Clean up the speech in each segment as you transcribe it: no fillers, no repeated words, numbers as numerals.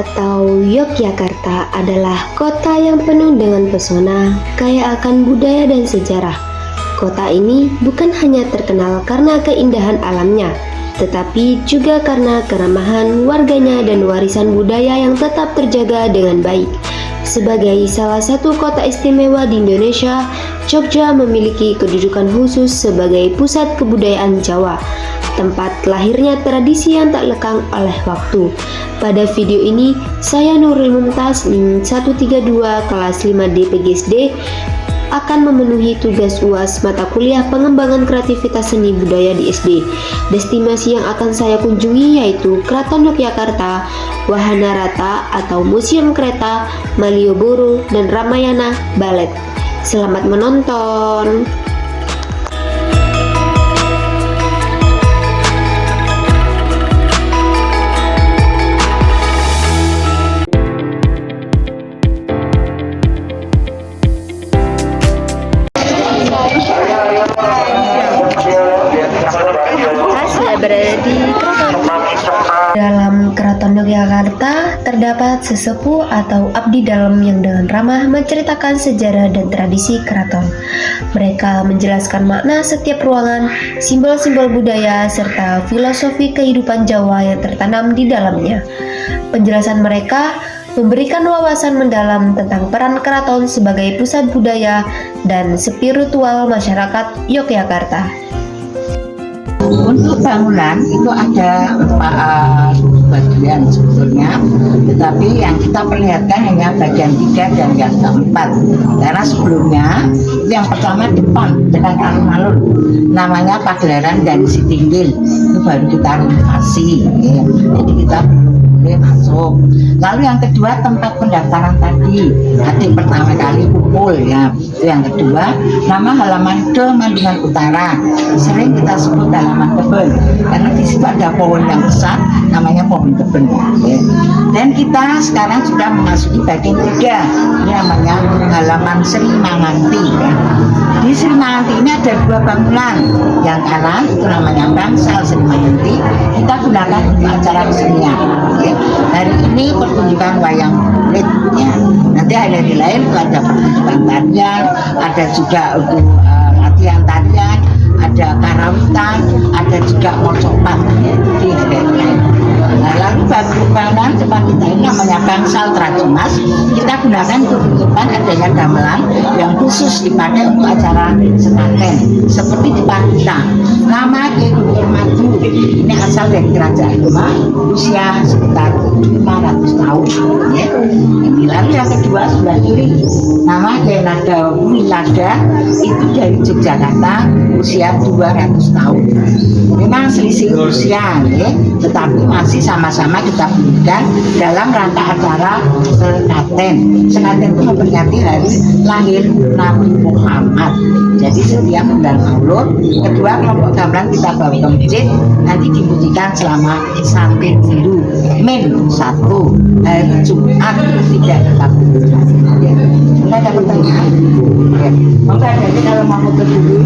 atau Yogyakarta adalah kota yang penuh dengan pesona, kaya akan budaya dan sejarah. Kota ini bukan hanya terkenal karena keindahan alamnya, tetapi juga karena keramahan warganya dan warisan budaya yang tetap terjaga dengan baik. Sebagai salah satu kota istimewa di Indonesia, Jogja memiliki kedudukan khusus sebagai pusat kebudayaan Jawa, tempat lahirnya tradisi yang tak lekang oleh waktu. Pada video ini, saya Nurul Mumtaz 132 kelas 5D PGSD akan memenuhi tugas UAS mata kuliah pengembangan kreativitas seni budaya di SD. Destinasi yang akan saya kunjungi yaitu Keraton Yogyakarta, Wahana Rata atau Museum Kereta, Malioboro, dan Ramayana Ballet. Selamat menonton! Berada di keraton. Dalam Keraton Yogyakarta terdapat sesepuh atau abdi dalam yang dengan ramah menceritakan sejarah dan tradisi keraton. Mereka menjelaskan makna setiap ruangan, simbol-simbol budaya, serta filosofi kehidupan Jawa yang tertanam di dalamnya. Penjelasan mereka memberikan wawasan mendalam tentang peran keraton sebagai pusat budaya dan spiritual masyarakat Yogyakarta. Untuk bangunan itu ada 4 bagian sebetulnya, tetapi yang kita perlihatkan hanya bagian 3 dan yang keempat. Karena sebelumnya yang pertama depan dengan alun-alun, namanya Pagelaran dan Sitinggil, itu baru kita renovasi, ya. Jadi kita boleh masuk. Lalu yang kedua tempat pendaftaran tadi, adik pertama kali kumpul, ya. Itu yang kedua, nama halaman Do Mandungan Utara, sering kita sebut halaman kebun, karena di situ ada pohon yang besar, namanya pohon kebun. Ya. Dan kita sekarang sudah memasuki bagian 3, ini namanya halaman Sri Manganti. Ya. Di Sri Manganti ini ada 2 bangunan, yang kanan itu namanya Bangsal Sri Manganti, kita gunakan untuk acara kesenian. Ya. Hari ini pertunjukan wayang kulit, ya. Nanti hari lain itu ada pertunjukan tarian, ada juga untuk latihan tarian, ada karawitan, ada juga mocopat, ya. Di hari lain. Nah, lalu bangunan depan kita ini namanya Bangsal Trajimas, kita gunakan untuk menunjukkan adanya gamelan yang khusus dipakai untuk acara sekaten, seperti di kita. Nama Ki Guntur Maju ini asal dari Kerajaan Demak, usia sekitar 500 tahun. Ya. Ini lalu yang kedua sebelah kiri, nama Ki Nada Wilada itu dari Yogyakarta, usia 200 tahun. Memang selisih usia, ya, tetapi masih sama-sama kita berikan dalam rangka acara sekaten. Sekaten itu memperingati hari lahir Nabi Muhammad. Jadi setiap bulan Maulud, kedua kelompok gamelan kita bawa ke masjid, nanti dibunyikan selama sampai dulu min 1 hari Jumat tidak tetap. Ya. Kita ada pertanyaan. Ya. Maka jadi kalau mau foto dulu.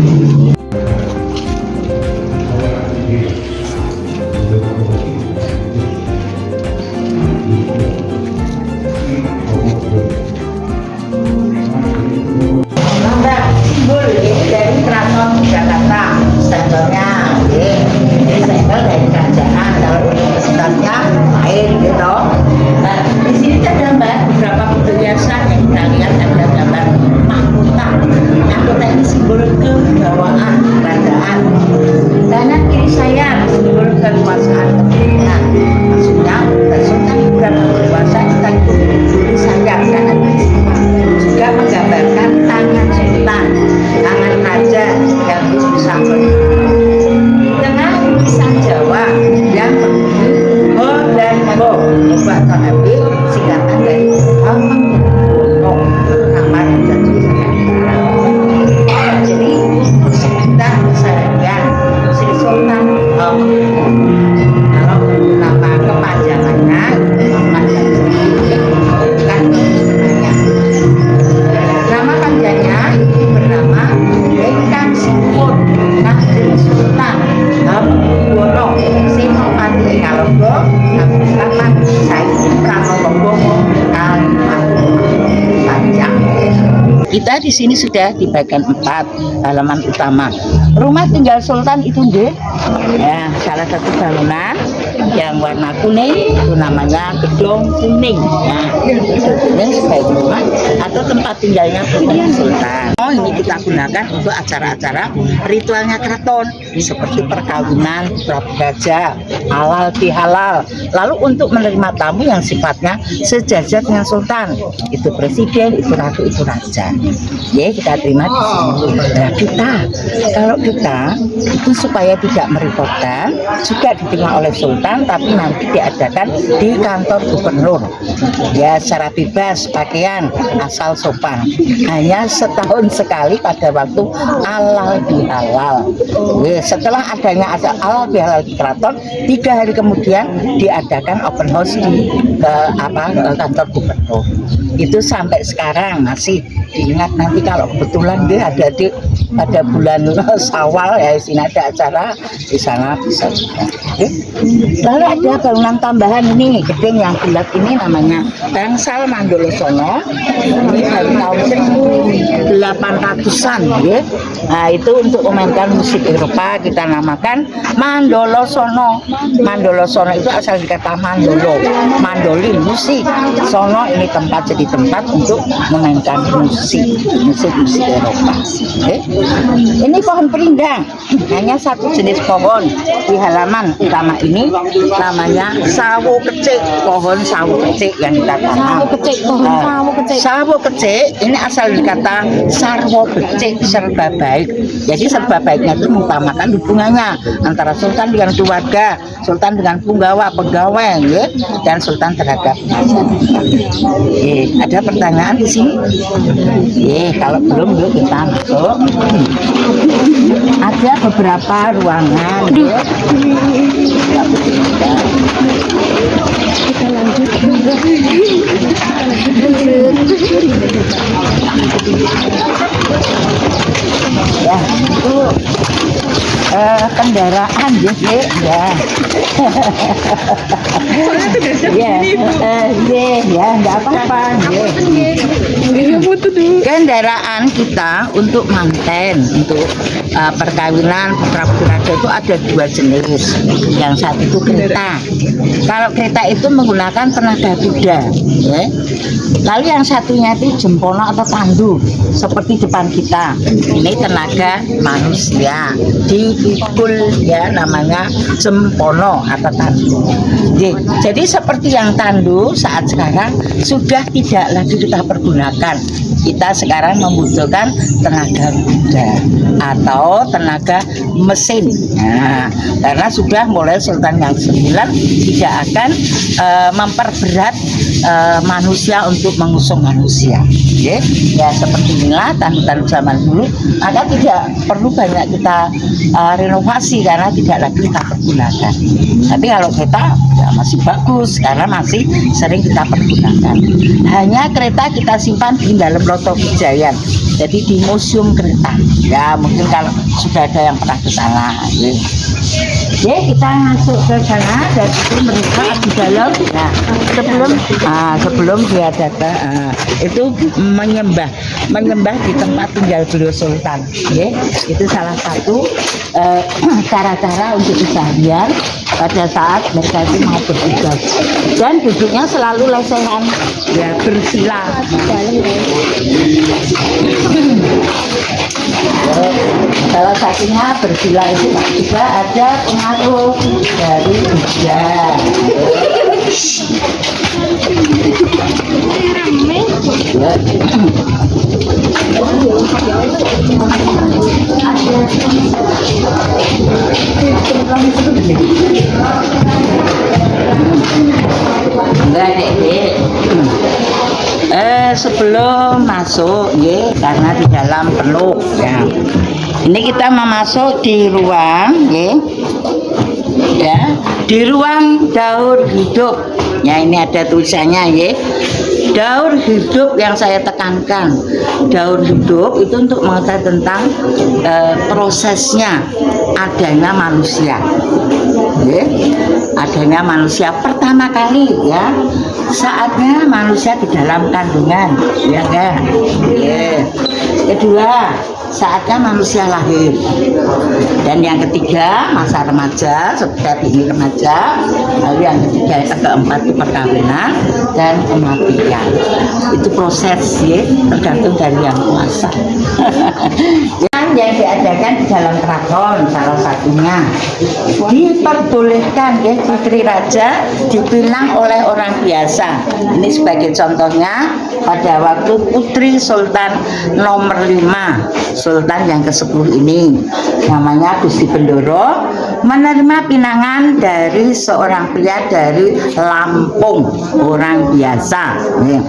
Dari Keraton Jakarta, stempelnya, ini stempel dari kerajaan, kalau universitasnya lain gitu. Nah, di sini tergambar beberapa bentuk hiasan yang kita lihat, ada gambar mahkota. Mahkota ini simbol kewibawaan, kita di sini sudah di bagian 4 halaman utama. Rumah tinggal Sultan itu nggih, ya, salah satu bangunan yang warna kuning itu namanya gedung kuning. Nah, gedung kuning sebagai rumah atau tempat tinggalnya Putra Sultan. Oh, ini kita gunakan untuk acara-acara ritualnya keraton seperti perkawinan, praja, halal bihalal. Lalu untuk menerima tamu yang sifatnya sejajar dengan Sultan, itu presiden, itu ratu, itu raja. Ya, kita terima di sini. Nah, kalau kita itu supaya tidak merepotkan, juga diterima oleh Sultan, tapi nanti diadakan di kantor gubernur. Ya, secara bebas pakaian asal sopan. Hanya setahun sekali pada waktu halal bihalal. Ya, setelah adanya halal bihalal di keraton, 3 hari kemudian diadakan open house di kantor gubernur. Itu sampai sekarang masih diingat. Nanti kalau kebetulan dia ada bulan Syawal ya, sini ada acara di sana bisa juga. Okay. Lalu ada bangunan tambahan ini, gedung yang bulat ini namanya Bangsal Mandolosono. Ini dari tahun 1800-an ya. Nah, itu untuk memainkan musik Eropa kita namakan Mandolosono. Mandolosono itu asal dari kata mandolo, mandolin, musik. Sono ini tempat, jadi tempat untuk memainkan musik Eropa. Okay. Ini pohon perindang, hanya satu jenis pohon di halaman utama ini, namanya sawo kecik, pohon sawo kecik yang kita tanam. Sawo kecik ini asal dari kata sarwo becik, serba baik. Jadi serba baiknya itu mengutamakan hubungannya antara Sultan dengan keluarga, Sultan dengan pegawai, ya, dan Sultan terhadap masyarakat. Ada pertanyaan di sini? Kalau belum, yuk kita masuk. Ada beberapa ruangan. Ya. Kita lanjut. Ya, itu kendaraan ya. Ya, enggak apa-apa. Kendaraan kita untuk manten, untuk perkawinan putra-putri raja itu ada 2 jenis. Yang satu itu kereta. Kalau kereta itu menggunakan tenaga kuda, ya. Lalu yang satunya itu jempono atau tandu, seperti depan kita. Ini tenaga manusia, dipikul ya, namanya jempono atau tandu. Jadi seperti yang tandu saat sekarang sudah tidak lagi kita pergunakan. Kita sekarang membutuhkan tenaga kuda atau tenaga mesin. Nah, karena sudah mulai Sultan yang 9 tidak akan memperberat manusia untuk mengusung manusia. Ya, seperti inilah tandu-tandu zaman dulu. Maka tidak perlu banyak kita renovasi karena tidak lagi kita pergunakan. Tapi kalau kereta ya masih bagus karena masih sering kita pergunakan. Hanya kereta kita simpan di dalam Loto Wijayan. Jadi di museum kereta. Ya, mungkin kalau sudah ada yang pernah ke sana. Ya, kita masuk ke sana dan itu mereka di dalam. Nah, sebelum dia datang, itu menyembah di tempat tinggal beliau Sultan. Ya, itu salah satu cara-cara untuk keseharian pada saat mereka itu mau bertugas. Dan duduknya selalu lesehan, ya, bersila. Salah satunya bersila itu juga ada pengaruh dari hujan. Sebelum masuk ya, karena di dalam penuh ya. Ini kita mau masuk di ruang ya, di ruang daur hidup. Ya, ini ada tulisannya ya. Daur hidup yang saya tekankan, daur hidup itu untuk mengetahui tentang prosesnya adanya manusia. Oke. Adanya manusia pertama kali ya, saatnya manusia di dalam kandungan, ya kan? Oke. Kedua, saatnya manusia lahir. Dan yang ketiga, masa remaja, seperti ini remaja. Lalu yang ketiga, yang keempat itu perkawinan dan kematian. Itu proses ya, tergantung dari yang kuasa. Yang diadakan di dalam keraton salah satunya diperbolehkan ya, putri raja dipinang oleh orang biasa. Ini sebagai contohnya pada waktu putri Sultan nomor 5, Sultan yang ke-10 ini namanya Gusti Bendoro, menerima pinangan dari seorang pria dari Lampung, orang biasa nih.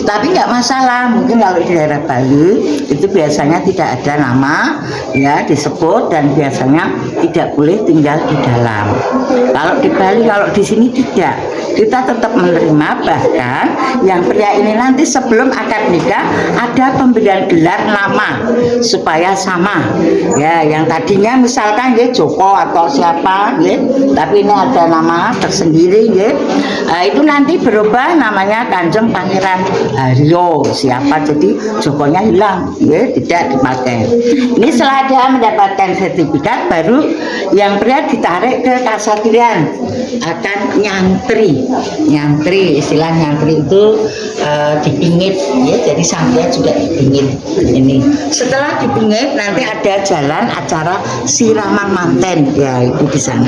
Tapi nggak masalah, mungkin kalau di daerah Bali itu biasanya tidak ada nama ya disebut, dan biasanya tidak boleh tinggal di dalam. Kalau di Bali, kalau di sini tidak, kita tetap menerima. Bahkan yang pria ini nanti sebelum akad nikah ada pemberian gelar nama supaya sama ya, yang tadinya misalkan ya Joko atau siapa ya, tapi ini ada nama tersendiri ya. Itu nanti berubah namanya Kanjeng Pangeran Haryo siapa, jadi Jokonya hilang ya, tidak dipakai. Ini setelah dia mendapatkan sertifikat, baru yang pria ditarik ke Kasatrian, akan nyantri. Istilah nyantri itu dipingit ya, jadi sang pria juga dipingit. Ini setelah dipingit nanti ada jalan acara siraman manten ya, itu di sana.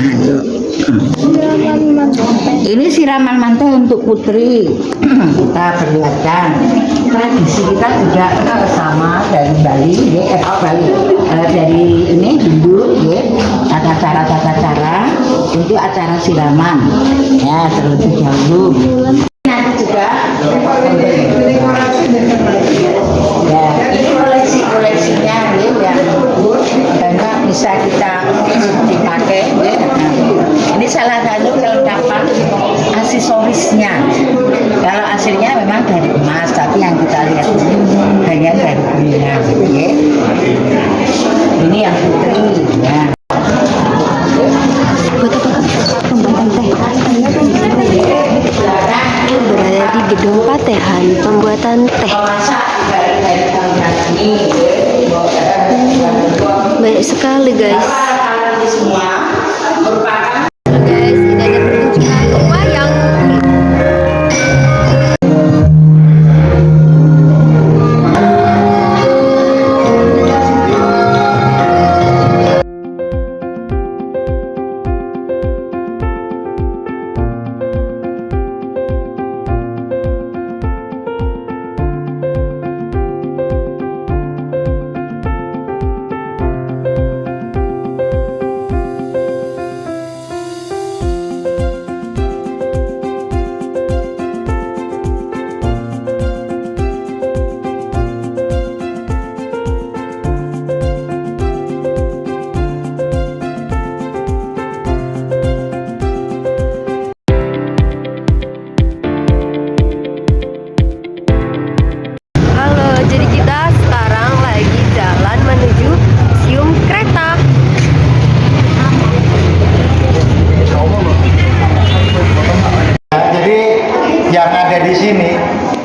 Ini siraman manten untuk putri. Kita perlihatkan tradisi kita juga sama dari Bali ya, dari ini Hindu ya, tata cara untuk acara siraman ya terlebih dahulu. Nanti juga ya, ini koleksinya ya, yang banyak bisa kita dipakai ya. Ini salah satu kelengkapan aksesorisnya. Kalau aslinya memang dari emas, tapi yang kita lihat ini hanya dari benang ya. Ini yang putri ya. Berada di gedung Patehan pembuatan teh. Banyak sekali guys. Guys, ini ada pertunjukan wayang.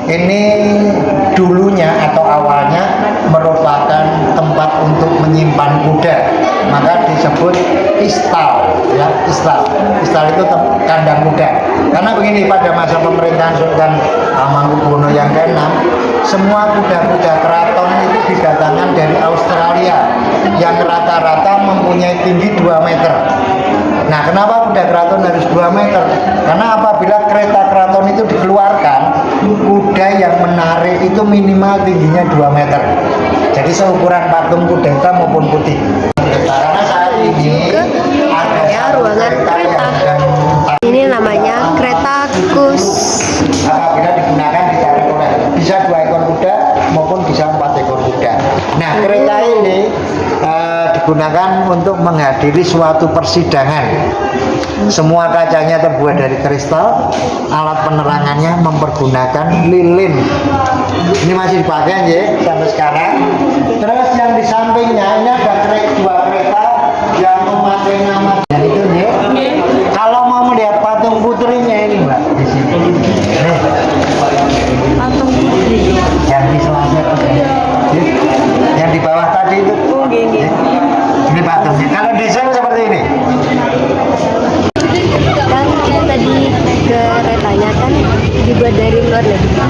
Ini dulunya atau awalnya merupakan tempat untuk menyimpan kuda, maka disebut istal ya, istal itu kandang kuda. Karena begini, pada masa pemerintahan Sultan Hamengkubuwono yang ke-6, semua kuda-kuda keraton itu didatangkan dari Australia yang rata-rata mempunyai tinggi 2 meter. Nah, kenapa kuda keraton harus 2 meter? Karena apabila kereta keraton itu dikeluarkan, kuda yang menarik itu minimal tingginya 2 meter. Jadi seukuran patung kuda hitam maupun putih. Karena saat ini ada ya, ruangan kereta. Ini namanya kereta kus. Apabila digunakan ditarik oleh bisa 2 ekor kuda maupun bisa 4 ekor kuda. Nah, kereta ini digunakan untuk menghadiri suatu persidangan. Semua kacanya terbuat dari kristal, alat penerangannya mempergunakan lilin. Ini masih dipakai ya sampai sekarang. Terus yang di sampingnya ini ada dua kereta yang memakai nama dan itu ya. Kalau mau melihat patung putrinya ini Mbak di sini. Nih. Patung putri. Yang di selasa yang di bawah tadi itu. Ini patungnya. Kalau desain seperti ini. Kan itu tadi keretanya kan dibuat dari luar negeri.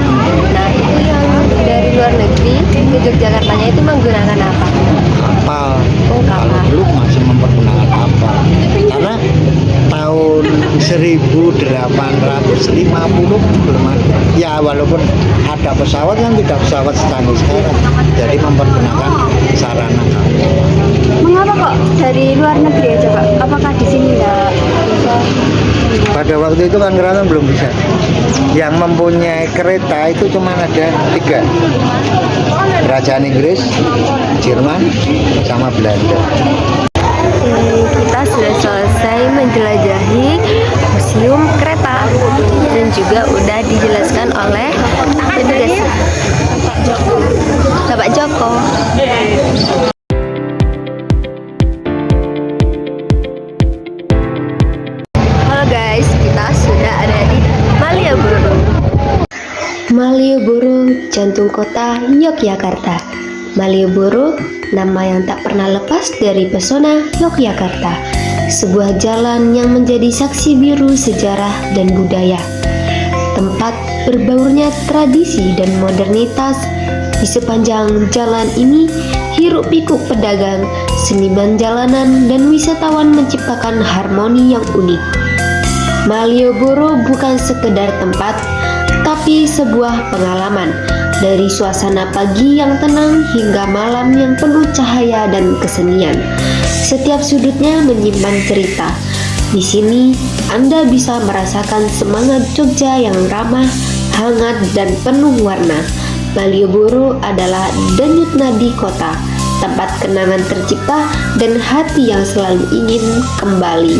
Nah itu yang dari luar negeri ke Yogyakartanya itu menggunakan apa? Kapal. Oh, kapal. Kalau dulu masih mempergunakan kapal. Karena tahun 1850 belum ada. Ya walaupun ada pesawat kan tidak pesawat secanggih sekarang. Jadi mempergunakan sarana kapal. Mengapa kok dari luar negeri aja Pak? Apakah di sini nggak bisa? Pada waktu itu kan keraton belum bisa. Yang mempunyai kereta itu cuma ada 3. Kerajaan Inggris, Jerman, sama Belanda. Kita sudah selesai menjelajahi museum kereta dan juga udah dijelaskan oleh petugas Bapak Joko. Halo guys, kita sudah ada di Malioboro. Malioboro, jantung kota Yogyakarta. Malioboro, nama yang tak pernah lepas dari pesona Yogyakarta. Sebuah jalan yang menjadi saksi biru sejarah dan budaya. Tempat berbaurnya tradisi dan modernitas. Di sepanjang jalan ini, hiruk-pikuk pedagang, seniman jalanan, dan wisatawan menciptakan harmoni yang unik. Malioboro bukan sekedar tempat, tapi sebuah pengalaman. Dari suasana pagi yang tenang hingga malam yang penuh cahaya dan kesenian. Setiap sudutnya menyimpan cerita. Di sini, Anda bisa merasakan semangat Jogja yang ramah, hangat, dan penuh warna. Malioboro adalah denyut nadi kota, tempat kenangan tercipta dan hati yang selalu ingin kembali.